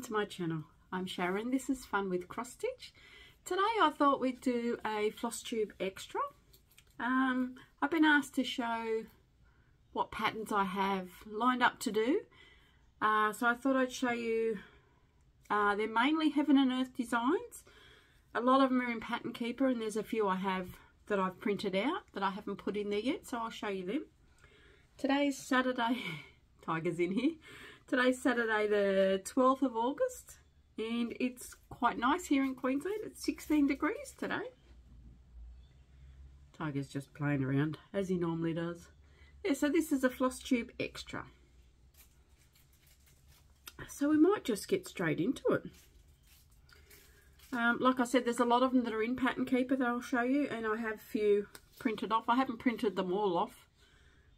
to my channel. I'm Sharon. This is Fun with Cross Stitch. Today I thought we'd do a floss tube extra. I've been asked to show what patterns I have lined up to do. So I thought I'd show you, they're mainly Heaven and Earth designs. A lot of them are in Pattern Keeper, and there's a few I have that I've printed out that I haven't put in there yet, so I'll show you them. Today's Saturday, Tiger's in here. Today's Saturday the 12th of August, and it's quite nice here in Queensland. It's 16 degrees today. Tiger's just playing around as he normally does. Yeah, so this is a floss tube extra. So we might just get straight into it. Like I said, there's a lot of them that are in Pattern Keeper that I'll show you, and I have a few printed off. I haven't printed them all off.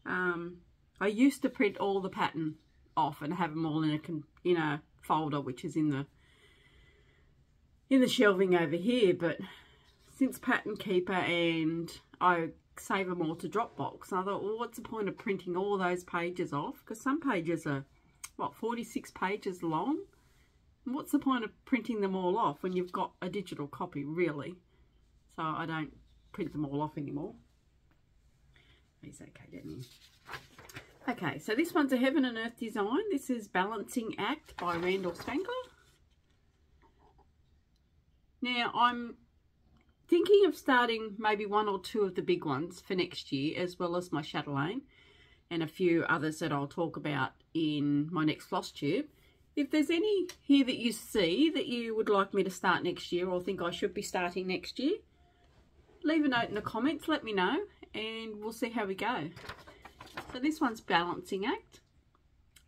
I used to print all the pattern off and have them all in a folder, which is in the shelving over here, but since Pattern Keeper and I save them all to Dropbox, I thought, well, what's the point of printing all those pages off? Because some pages are, what, 46 pages long? And what's the point of printing them all off when you've got a digital copy, really? So I don't print them all off anymore. He's okay, didn't he? Okay, so this one's a Heaven and Earth design. This is Balancing Act by Randall Spangler. Now, I'm thinking of starting maybe one or two of the big ones for next year, as well as my chatelaine and a few others that I'll talk about in my next floss tube. If there's any here that you see that you would like me to start next year, or think I should be starting next year, leave a note in the comments, let me know, and we'll see how we go. So this one's Balancing Act.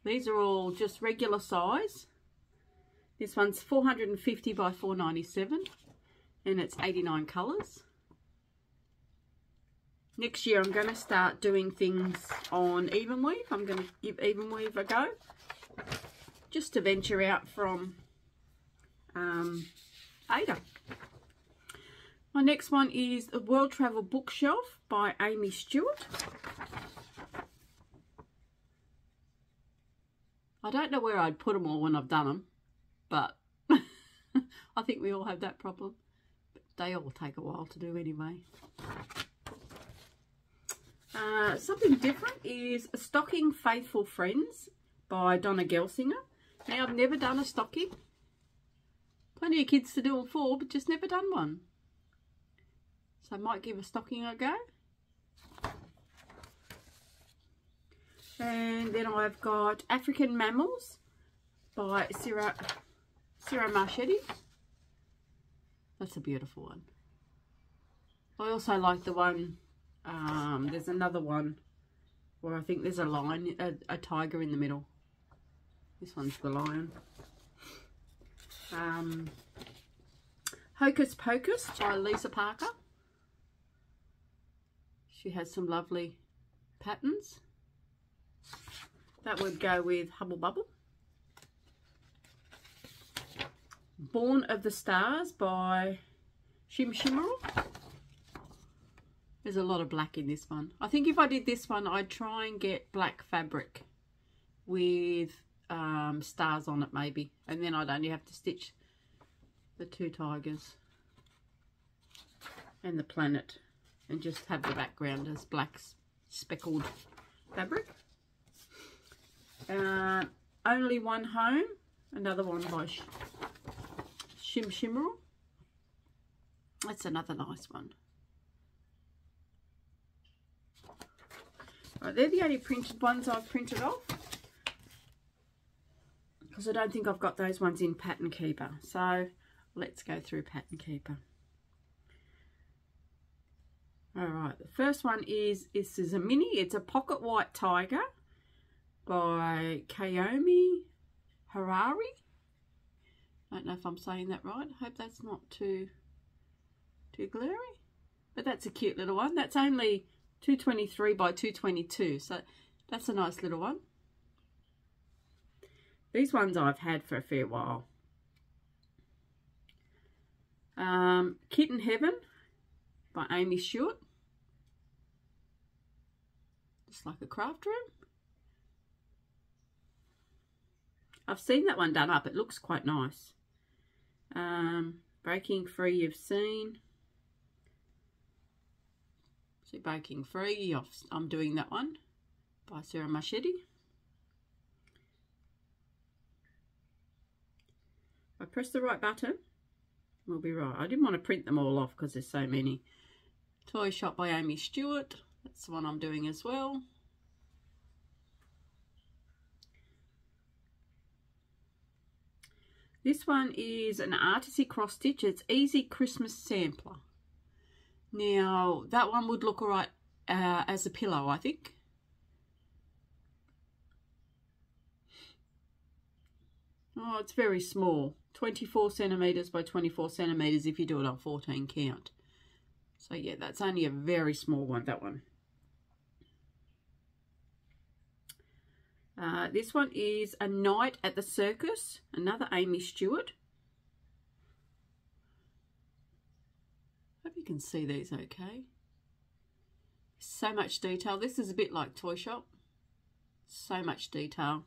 These are all just regular size. This one's 450 by 497, and it's 89 colours. Next year I'm going to start doing things on even weave. I'm going to give even weave a go, just to venture out from Ada. My next one is The World Travel Bookshelf by Amy Stewart. I don't know where I'd put them all when I've done them, but I think we all have that problem. But they all take a while to do anyway. Something different is Stocking Faithful Friends by Donna Gelsinger. Now, I've never done a stocking. Plenty of kids to do them for, but just never done one. So I might give a stocking a go. And then I've got African Mammals by Sarah Marchetti. That's a beautiful one. I also like the one, there's another one where I think there's a lion, a tiger in the middle. This one's the lion. Hocus Pocus by Lisa Parker. She has some lovely patterns. That would go with Hubble Bubble. Born of the Stars by Shim Shimmeral. There's a lot of black in this one. I think if I did this one, I'd try and get black fabric with stars on it maybe. And then I'd only have to stitch the two tigers and the planet and just have the background as black speckled fabric. Only One Home, another one by Shim Shimmeral. That's another nice one. Right, they're the only printed ones I've printed off, because I don't think I've got those ones in Pattern Keeper. So let's go through Pattern Keeper. Alright, the first one is, this is a mini. It's a Pocket White Tiger by Kaomi Harari. I don't know if I'm saying that right. I hope that's not too glary. But that's a cute little one. That's only 223 by 222. So that's a nice little one. These ones I've had for a fair while. Kitten Heaven by Amy Stewart. Just like a craft room. I've seen that one done up. It looks quite nice. Breaking Free you've seen. So Breaking Free, I'm doing that one by Sarah Marchetti. If I press the right button, we'll be right. I didn't want to print them all off because there's so many. Toy Shop by Amy Stewart. That's the one I'm doing as well. This one is an Artisy cross stitch. It's Easy Christmas Sampler. Now, that one would look alright as a pillow, I think. Oh, it's very small. 24 centimetres by 24 centimetres if you do it on 14 count. So yeah, that's only a very small one, that one. This one is A Night at the Circus, another Amy Stewart. Hope you can see these okay. So much detail. This is a bit like Toy Shop. So much detail.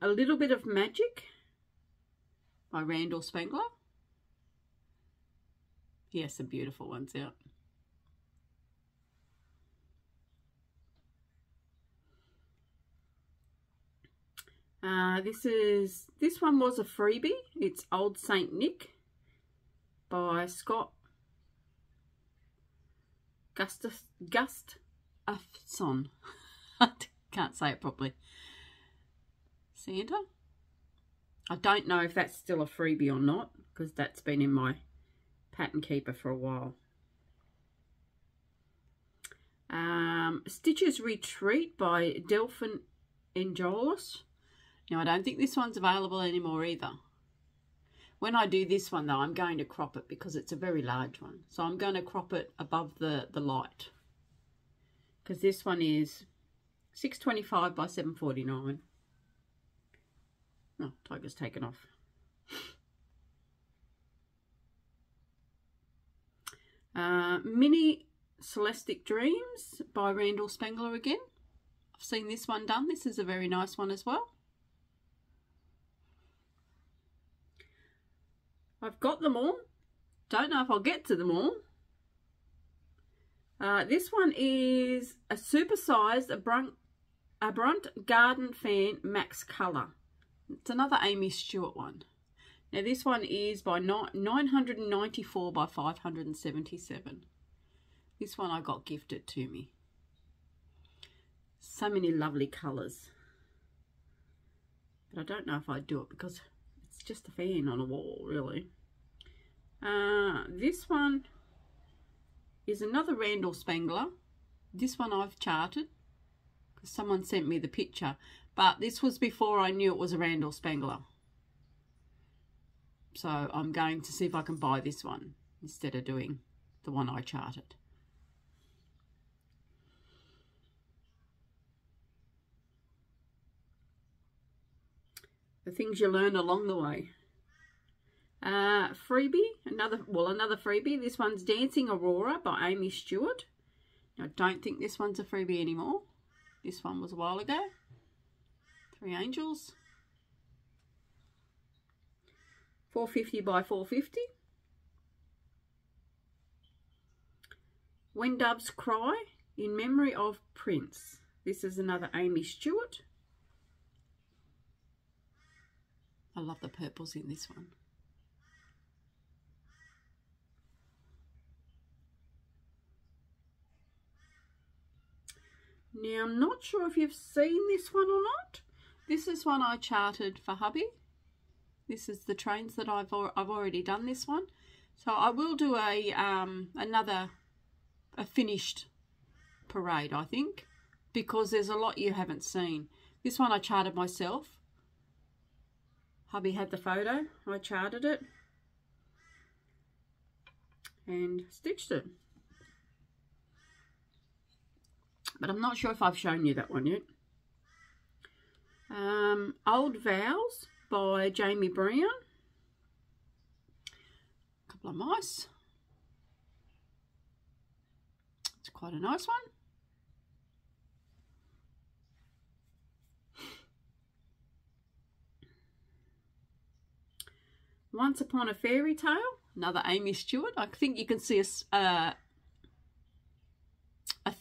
A Little Bit of Magic by Randall Spangler. Yes, some beautiful ones out. This one was a freebie. It's Old Saint Nick by Scott Gustafson. I can't say it properly. Santa. I don't know if that's still a freebie or not, because that's been in my pattern keeper for a while. Stitches Retreat by Delphine Angelos. Now, I don't think this one's available anymore either. When I do this one, though, I'm going to crop it because it's a very large one. So I'm going to crop it above the light. Because this one is 625 by 749. Oh, tiger's taken off. Mini Celestic Dreams by Randall Spangler again. I've seen this one done. This is a very nice one as well. I've got them all. Don't know if I'll get to them all. This one is a supersized Abrunt Garden Fan Max Colour. It's another Amy Stewart one. Now this one is by 994 by 577. This one I got gifted to me. So many lovely colours. But I don't know if I'd do it because it's just a fan on a wall, really. This one is another Randall Spangler. This one I've charted because someone sent me the picture. But this was before I knew it was a Randall Spangler. So I'm going to see if I can buy this one instead of doing the one I charted. The things you learn along the way. Freebie, another freebie. This one's Dancing Aurora by Amy Stewart. Now, I don't think this one's a freebie anymore. This one was a while ago. Three Angels. 450 by 450. When Doves Cry, in memory of Prince. This is another Amy Stewart. I love the purples in this one. Now, I'm not sure if you've seen this one or not. This is one I charted for hubby. This is the trains that I've already done this one. So I will do a finished parade, I think, because there's a lot you haven't seen. This one I charted myself. Hubby had the photo. I charted it and stitched it. But I'm not sure if I've shown you that one yet. Old Vows by Jamie Brown. A couple of mice. It's quite a nice one. Once Upon a Fairy Tale, another Amy Stewart. I think you can see a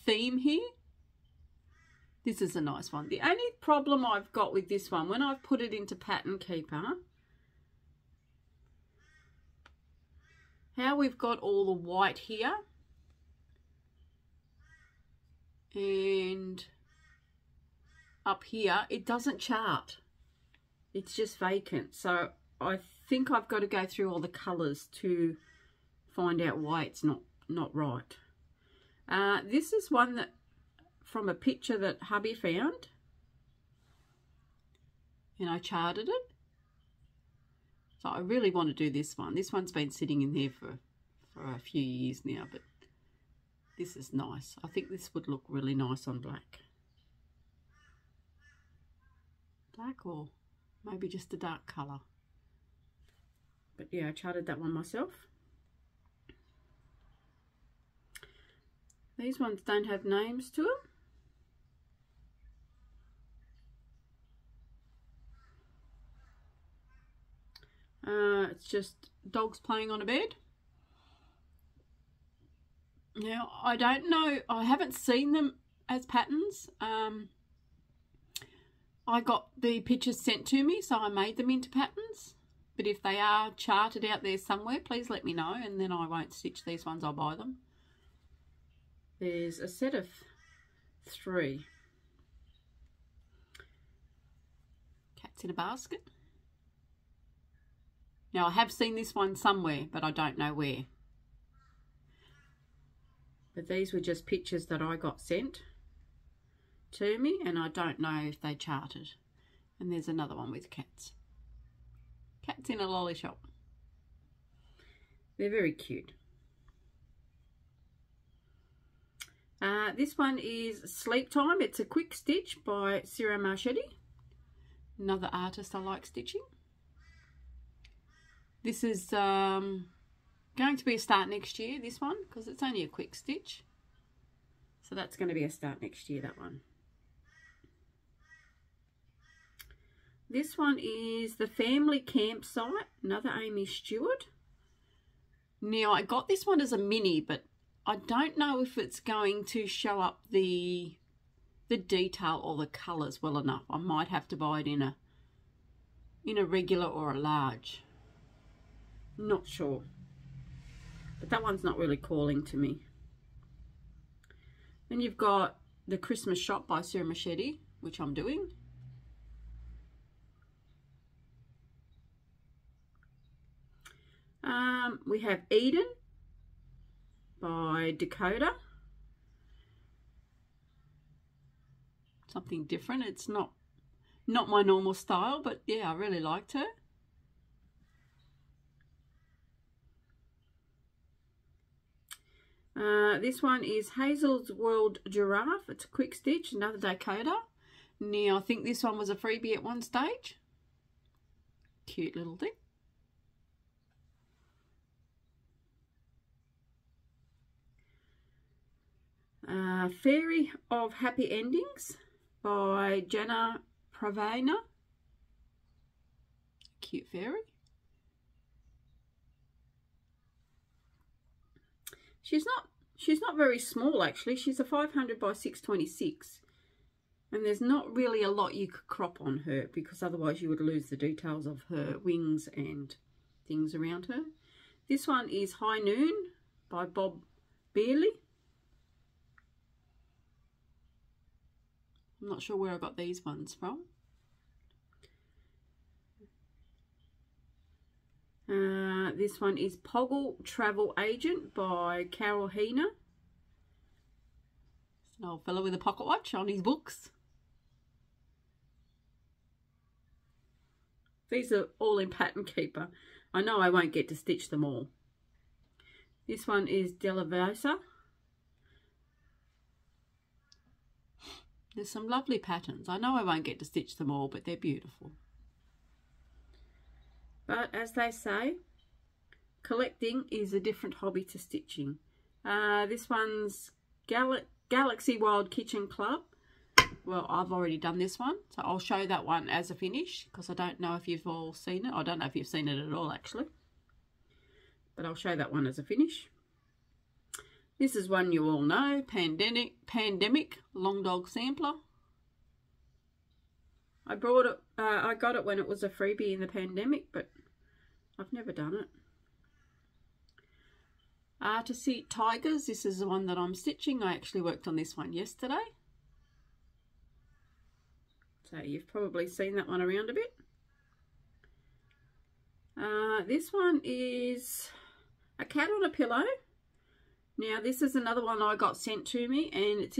theme here. This is a nice one. The only problem I've got with this one, when I've put it into Pattern Keeper, how we've got all the white here and up here, it doesn't chart. It's just vacant. So I think I've got to go through all the colours to find out why it's not right. This is one that from a picture that hubby found, and I charted it. So I really want to do this one. This one's been sitting in there for a few years now, but this is nice. I think this would look really nice on black. Black or maybe just a dark colour. But yeah, I charted that one myself. These ones don't have names to them. It's just dogs playing on a bed. Now, I don't know, I haven't seen them as patterns. I got the pictures sent to me, so I made them into patterns. But if they are charted out there somewhere, please let me know, and then I won't stitch these ones, I'll buy them. There's a set of 3. Cats in a basket. Now, I have seen this one somewhere, but I don't know where. But these were just pictures that I got sent to me, and I don't know if they charted. And there's another one with cats. Cats in a lolly shop. They're very cute. This one is Sleep Time. It's a quick stitch by Ciro Marchetti. Another artist I like stitching. This is going to be a start next year, this one, because it's only a quick stitch. So that's going to be a start next year, that one. This one is The Family Campsite, another Amy Stewart. Now, I got this one as a mini, but I don't know if it's going to show up the detail or the colours well enough. I might have to buy it in a regular or a large. Not sure. But that one's not really calling to me. Then you've got The Christmas Shop by Ciro Marchetti, which I'm doing. We have Eden by Dakota. Something different. It's not my normal style, but yeah, I really liked her. This one is Hazel's World Giraffe. It's a quick stitch, another Dakota. Now, I think this one was a freebie at one stage. Cute little thing. Fairy of Happy Endings by Jana Pravena. Cute fairy. She's not very small actually. She's a 500 by 626. And there's not really a lot you could crop on her, because otherwise you would lose the details of her wings and things around her. This one is High Noon by Bob Beerley. I'm not sure where I got these ones from. This one is Poggle Travel Agent by Carol Heener. It's an old fellow with a pocket watch on his books. These are all in Pattern Keeper. I know I won't get to stitch them all. This one is Delavosa. There's some lovely patterns. I know I won't get to stitch them all, but they're beautiful. But as they say, collecting is a different hobby to stitching. This one's Galaxy Wild Kitchen Club. Well, I've already done this one, so I'll show that one as a finish, because I don't know if you've all seen it. I don't know if you've seen it at all, actually. But I'll show that one as a finish. This is one you all know, Pandemic Long Dog Sampler. I brought it, I got it when it was a freebie in the pandemic, but I've never done it. Artisy Tigers, this is the one that I'm stitching. I actually worked on this one yesterday. So you've probably seen that one around a bit. This one is a cat on a pillow. Now this is another one I got sent to me, and it's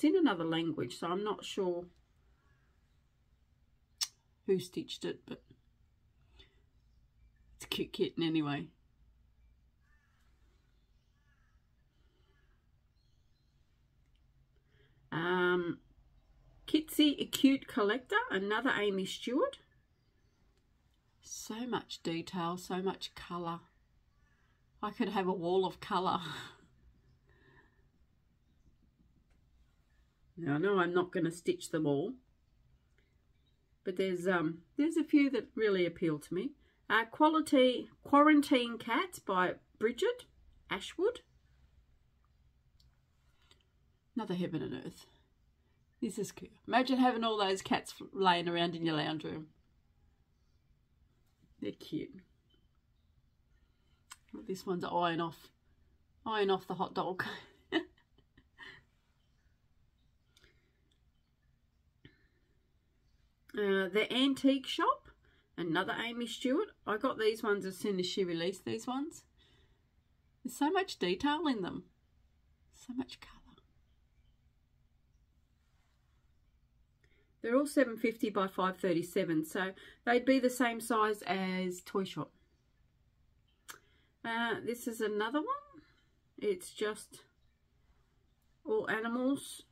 in another language, so I'm not sure who stitched it, but it's a cute kitten anyway. Kitsy Acute Collector, another Amy Stewart. So much detail, so much colour. I could have a wall of colour. Now I know I'm not going to stitch them all, but there's a few that really appeal to me. Quality Quarantine Cat by Bridget Ashwood. Another Heaven and Earth. This is cute. Imagine having all those cats laying around in your lounge room. They're cute. This one's eyeing off the hot dog. The Antique Shop, another Amy Stewart. I got these ones as soon as she released these ones. There's so much detail in them. So much colour. They're all 750 by 537, so they'd be the same size as Toy Shop. This is another one. It's just all animals.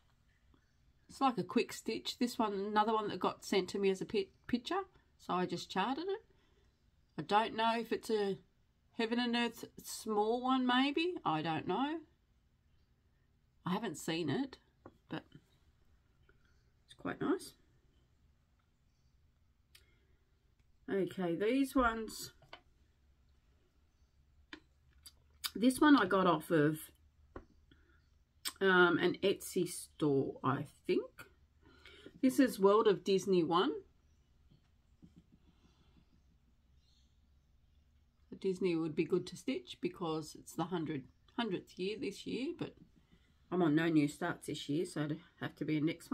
It's like a quick stitch. This one, another one that got sent to me as a picture, so I just charted it. I don't know if it's a Heaven and Earth small one, maybe. I don't know. I haven't seen it, but it's quite nice. Okay, these ones. This one I got off of an Etsy store, I think. This is World of Disney 1. Disney would be good to stitch because it's the 100th year this year, but I'm on no new starts this year, so it'd have to be a next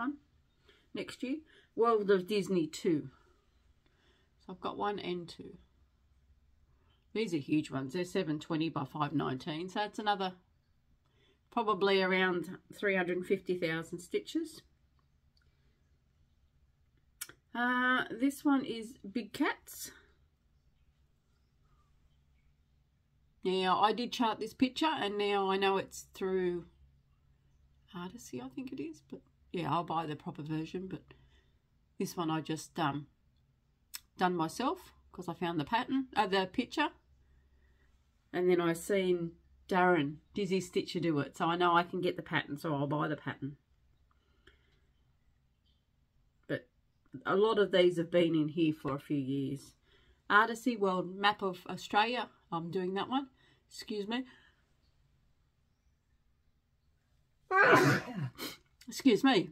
year. World of Disney 2. So I've got 1 and 2. These are huge ones. They're 720 by 519, so it's another probably around 350,000 stitches. This one is Big Cats. Now, I did chart this picture, and now I know it's through Artisy, I think it is. But yeah, I'll buy the proper version. But this one I just done myself because I found the pattern, the picture, and then I seen Darren Dizzy Stitcher do it, so I know I can get the pattern, so I'll buy the pattern. But a lot of these have been in here for a few years. Artisy World Map of Australia. I'm doing that one. Excuse me. Excuse me.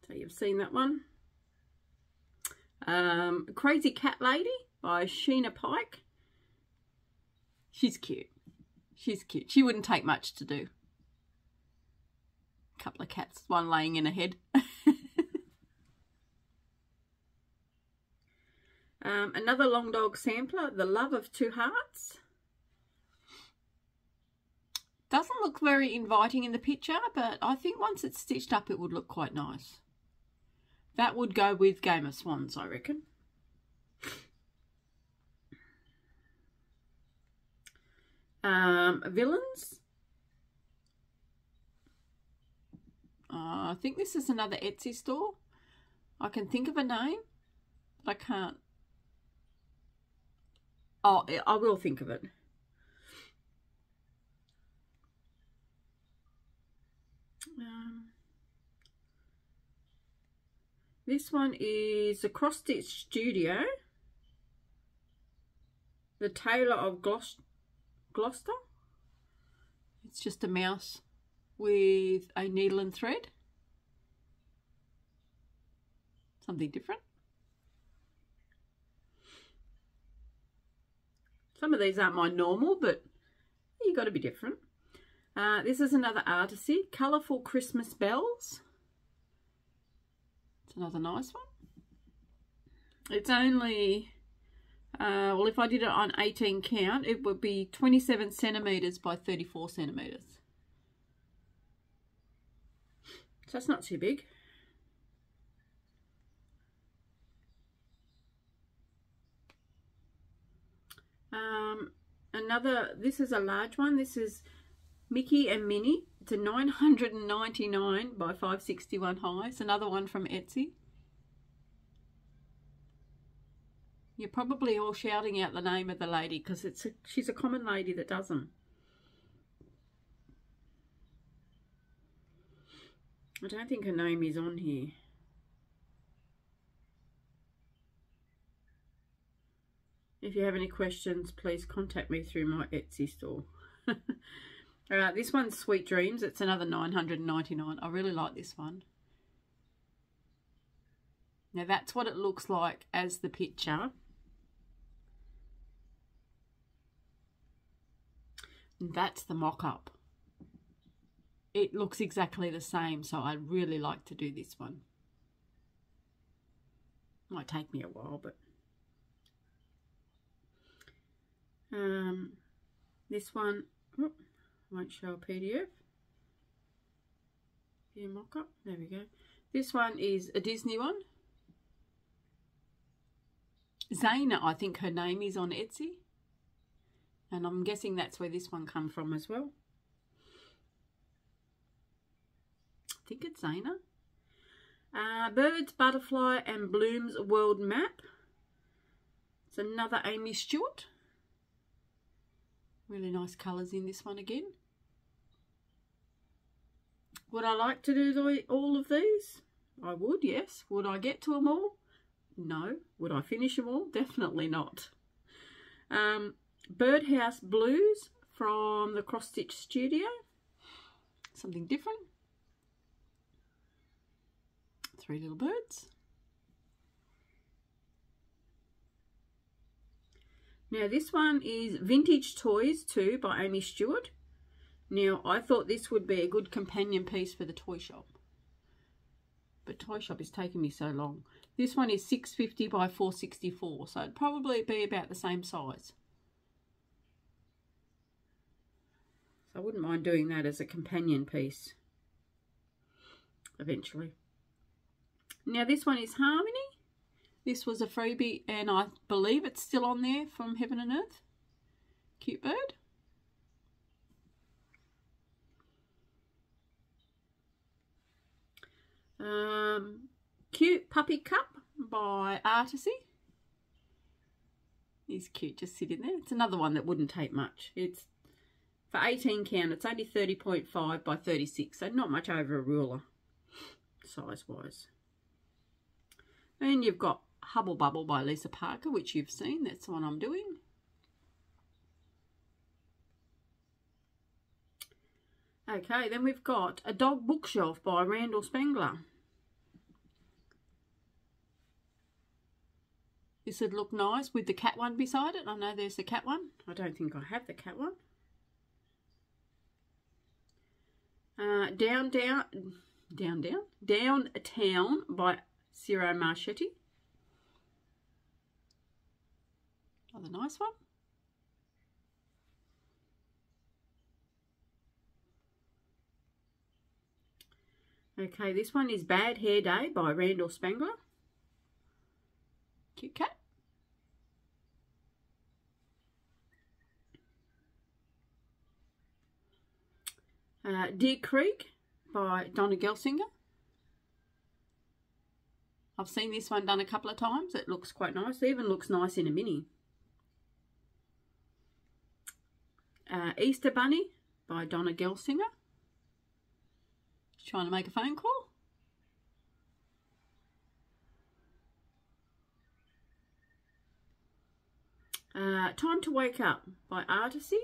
So you've seen that one. Crazy Cat Lady by Sheena Pike. She's cute. She's cute. She wouldn't take much to do. A couple of cats, one laying in a head. Another Long Dog sampler, The Love of Two Hearts. Doesn't look very inviting in the picture, but I think once it's stitched up it would look quite nice. That would go with Game of Swans, I reckon. Villains. I think this is another Etsy store. I can think of a name, but I can't. Oh, I will think of it. This one is the Cross Stitch Studio, the Tailor of Gloucester. It's just a mouse with a needle and thread. Something different. Some of these aren't my normal, but you got to be different. This is another Artisy, Colourful Christmas Bells. It's another nice one. It's only, well, if I did it on 18 count, it would be 27 centimetres by 34 centimetres. So that's not too big. This is a large one. This is Mickey and Minnie. It's a 999 by 561 high. It's another one from Etsy. You're probably all shouting out the name of the lady because she's a common lady that does them. I don't think her name is on here. If you have any questions, please contact me through my Etsy store. This one's Sweet Dreams. It's another 999. I really like this one. Now that's what it looks like as the picture. And that's the mock-up. It looks exactly the same, so I really like to do this one. Might take me a while, but... this one won't show a PDF. View mock-up. There we go. This one is a Disney one. Zayna, I think her name is on Etsy. And I'm guessing that's where this one come from as well. I think it's Zayna. Birds, Butterfly and Blooms World Map. It's another Amy Stewart. Really nice colours in this one again. Would I like to do all of these? I would, yes. Would I get to them all? No. Would I finish them all? Definitely not. Birdhouse Blues from the Cross Stitch Studio. Something different. 3 little birds. Now this one is Vintage Toys 2 by Amy Stewart. Now I thought this would be a good companion piece for the toy shop. But toy shop is taking me so long. This one is 650 by 464, so it'd probably be about the same size. So I wouldn't mind doing that as a companion piece eventually. Now this one is Harmony. This was a freebie and I believe it's still on there from Heaven and Earth. Cute bird. Cute Puppy Cup by Artisy. He's cute, just sitting there. It's another one that wouldn't take much. It's for 18 count. It's only 30.5 by 36, so not much over a ruler size-wise. And you've got Hubble Bubble by Lisa Parker, which you've seen. That's the one I'm doing. Okay, then we've got A Dog Bookshelf by Randall Spangler. This would look nice with the cat one beside it. I know there's the cat one. I don't think I have the cat one. Downtown by Ciro Marchetti. Another nice one. Okay, this one is Bad Hair Day by Randall Spangler. Cute cat. Deer Creek by Donna Gelsinger. I've seen this one done a couple of times. It looks quite nice. It even looks nice in a mini. Easter Bunny by Donna Gelsinger. Trying to make a phone call. Time to Wake Up by Artisy.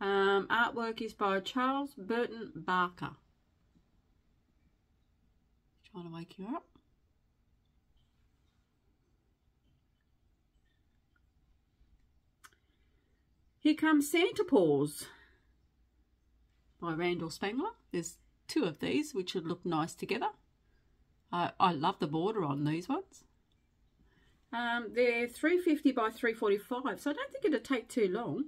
Artwork is by Charles Burton Barker. Trying to wake you up. Here Comes Santa Paws by Randall Spangler. There's 2 of these which would look nice together. I love the border on these ones. They're 350 by 345, so I don't think it'll take too long.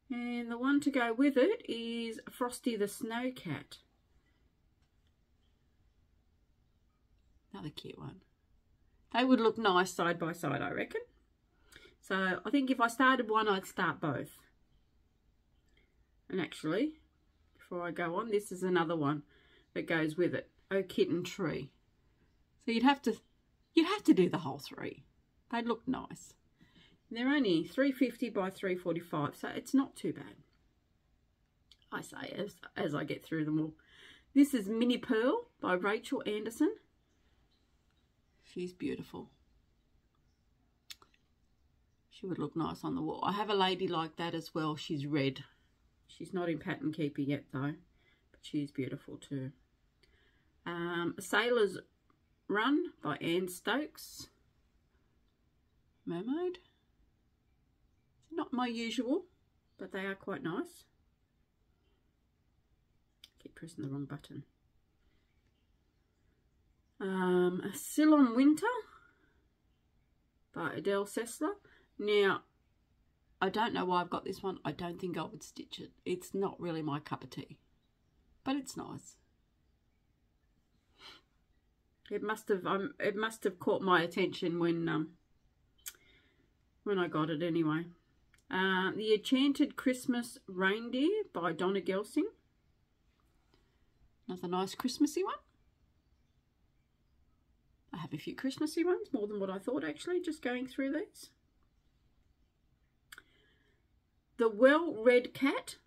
And the one to go with it is Frosty the Snowcat. Another cute one. They would look nice side by side, I reckon. So I think if I started one, I'd start both. And actually, before I go on, this is another one that goes with it. Oh Kitten Tree. So you'd have to do the whole 3. They'd look nice. And they're only 350 by 345, so it's not too bad. I say as I get through them all. This is Minnie Pearl by Rachel Anderson. She's beautiful. She would look nice on the wall. I have a lady like that as well. She's red. She's not in pattern keeper yet though, but she's beautiful too. Sailor's Run by Anne Stokes. Mermaid. Not my usual, but they are quite nice. Keep pressing the wrong button. Still on Winter by Adele Sessler. Now, I don't know why I've got this one. I don't think I would stitch it. It's not really my cup of tea, but it's nice. It must have caught my attention when I got it anyway. The Enchanted Christmas Reindeer by Donna Gelsing. Another nice Christmassy one. I have a few Christmassy ones, more than what I thought actually, just going through these. The Well Red Cat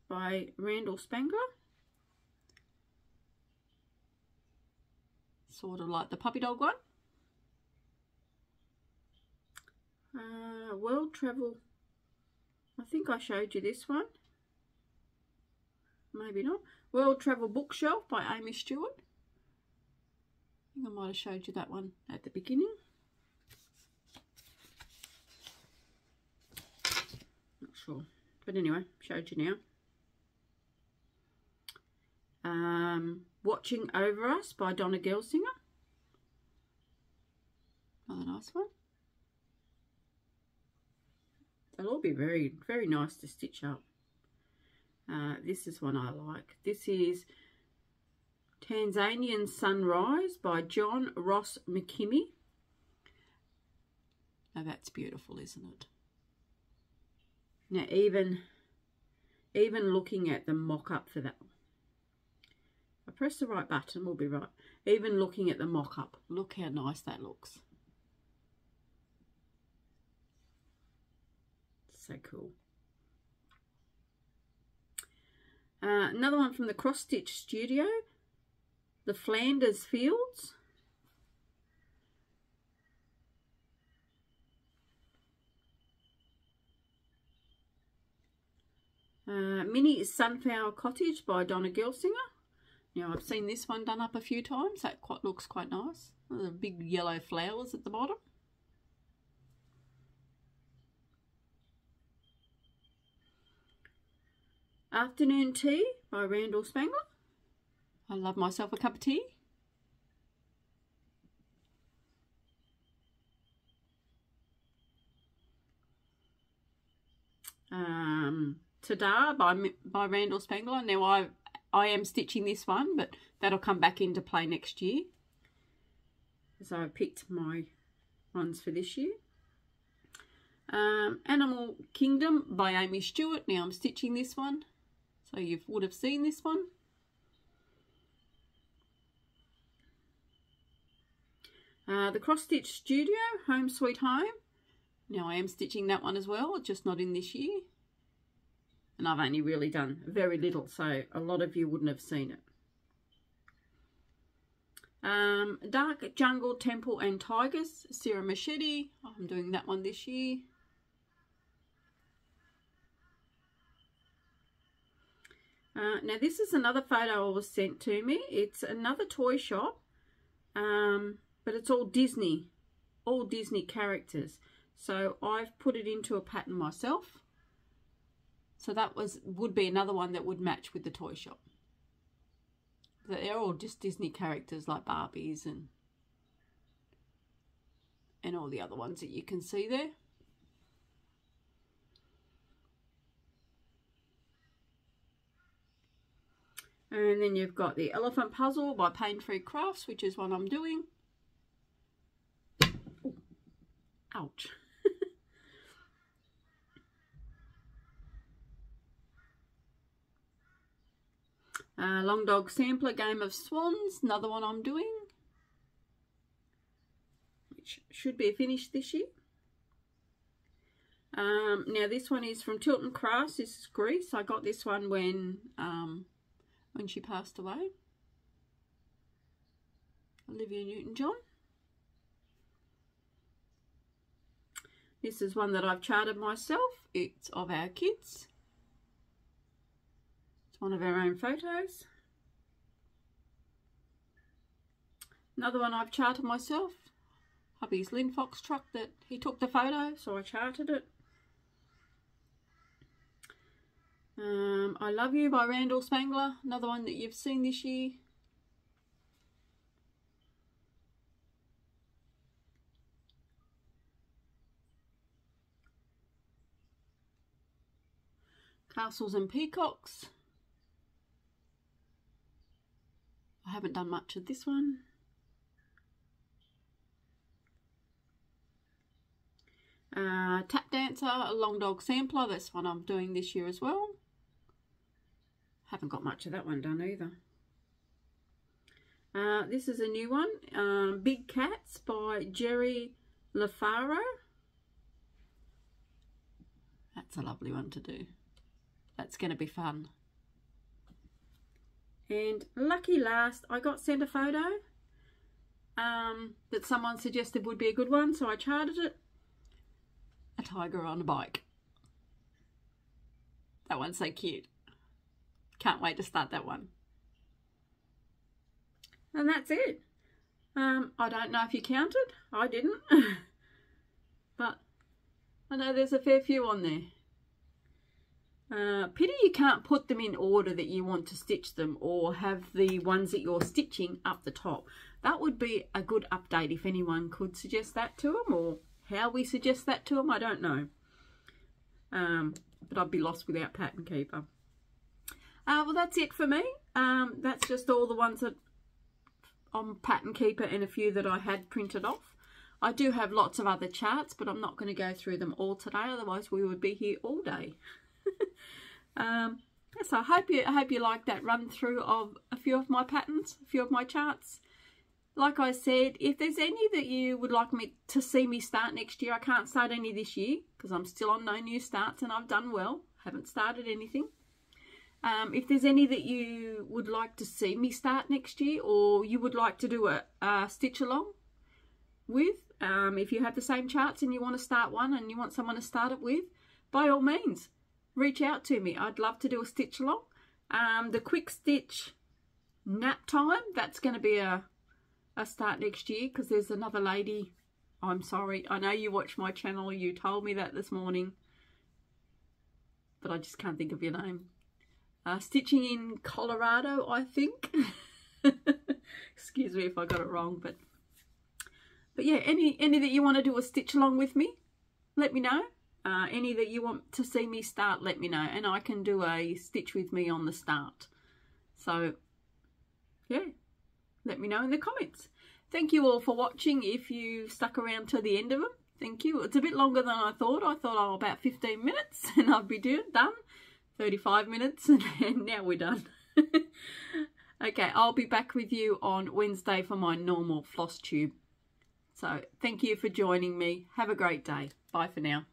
by Randall Spangler. Sort of like the puppy dog one. World Travel. I think I showed you this one. Maybe not. World Travel Bookshelf by Amy Stewart. I think I might have showed you that one at the beginning. Not sure. But anyway, showed you now. Watching Over Us by Donna Gelsinger. Another nice one. They'll all be very, very nice to stitch up. This is one I like. This is Tanzanian Sunrise by John Ross McKimmey. Now that's beautiful, isn't it? Now even looking at the mock-up for that, I press the right button, we'll be right. Even looking at the mock-up, look how nice that looks. So cool. Another one from the Cross Stitch Studio, the Flanders Fields. Mini Sunflower Cottage by Donna Gelsinger. Now I've seen this one done up a few times. That looks quite nice. The big yellow flowers at the bottom. Afternoon Tea by Randall Spangler. I love myself a cup of tea. Ta-da by Randall Spangler. Now I am stitching this one, but that'll come back into play next year. So I picked my ones for this year. Animal Kingdom by Amy Stewart. Now I'm stitching this one, so you would have seen this one. The Cross Stitch Studio, Home Sweet Home. Now I am stitching that one as well, just not in this year. And I've only really done very little, so a lot of you wouldn't have seen it. Dark Jungle, Temple and Tigers, Sierra Machete. I'm doing that one this year. Now this is another photo was sent to me. It's another toy shop, but it's all Disney characters. So I've put it into a pattern myself. So that would be another one that would match with the toy shop. They're all just Disney characters like Barbies and all the other ones that you can see there. And then you've got the Elephant Puzzle by Pain Free Crafts, which is what I'm doing. Ooh, ouch. Long Dog Sampler, Game of Swans, another one I'm doing, which should be finished this year. Now this one is from Tilton Crafts. This is Greece. I got this one when she passed away. Olivia Newton-John. This is one that I've charted myself. It's of our kids. It's one of our own photos. Another one I've charted myself. Hubby's Linfox truck that he took the photo, so I charted it. I Love You by Randall Spangler, another one that you've seen this year. Castles and Peacocks. I haven't done much of this one. Tap Dancer, a Long Dog Sampler. That's one I'm doing this year as well. Haven't got much of that one done either. This is a new one. Big Cats by Jerry LaFaro. That's a lovely one to do. That's going to be fun. And lucky last, I got sent a photo that someone suggested would be a good one, so I charted it. A tiger on a bike. That one's so cute. Can't wait to start that one. And that's it. I don't know if you counted. I didn't. But I know there's a fair few on there. Pity you can't put them in order that you want to stitch them, or have the ones that you're stitching up the top. That would be a good update if anyone could suggest that to them, or how we suggest that to them. I don't know. But I'd be lost without Pattern Keeper. Well, that's it for me. That's just all the ones that on Pattern Keeper and a few that I had printed off. I do have lots of other charts, but I'm not going to go through them all today. Otherwise, we would be here all day. So I hope you like that run through of a few of my patterns, a few of my charts. Like I said, if there's any that you would like me to see me start next year, I can't start any this year because I'm still on no new starts and I've done well. Haven't started anything. If there's any that you would like to see me start next year, or you would like to do a stitch along with, if you have the same charts and you want to start one and you want someone to start it with, by all means, reach out to me. I'd love to do a stitch along. The quick stitch nap time, that's going to be a start next year, because there's another lady, I'm sorry, I know you watch my channel, you told me that this morning, but I just can't think of your name. Stitching in Colorado, I think. Excuse me if I got it wrong, but yeah, any that you want to do a stitch along with me, let me know. Any that you want to see me start, let me know, and I can do a stitch with me on the start. So yeah, let me know in the comments. Thank you all for watching. If you stuck around to the end of them, thank you. It's a bit longer than I thought. I thought, oh, about 15 minutes and I'd be done. 35 minutes and now we're done. Okay, I'll be back with you on Wednesday for my normal floss tube. So thank you for joining me. Have a great day. Bye for now.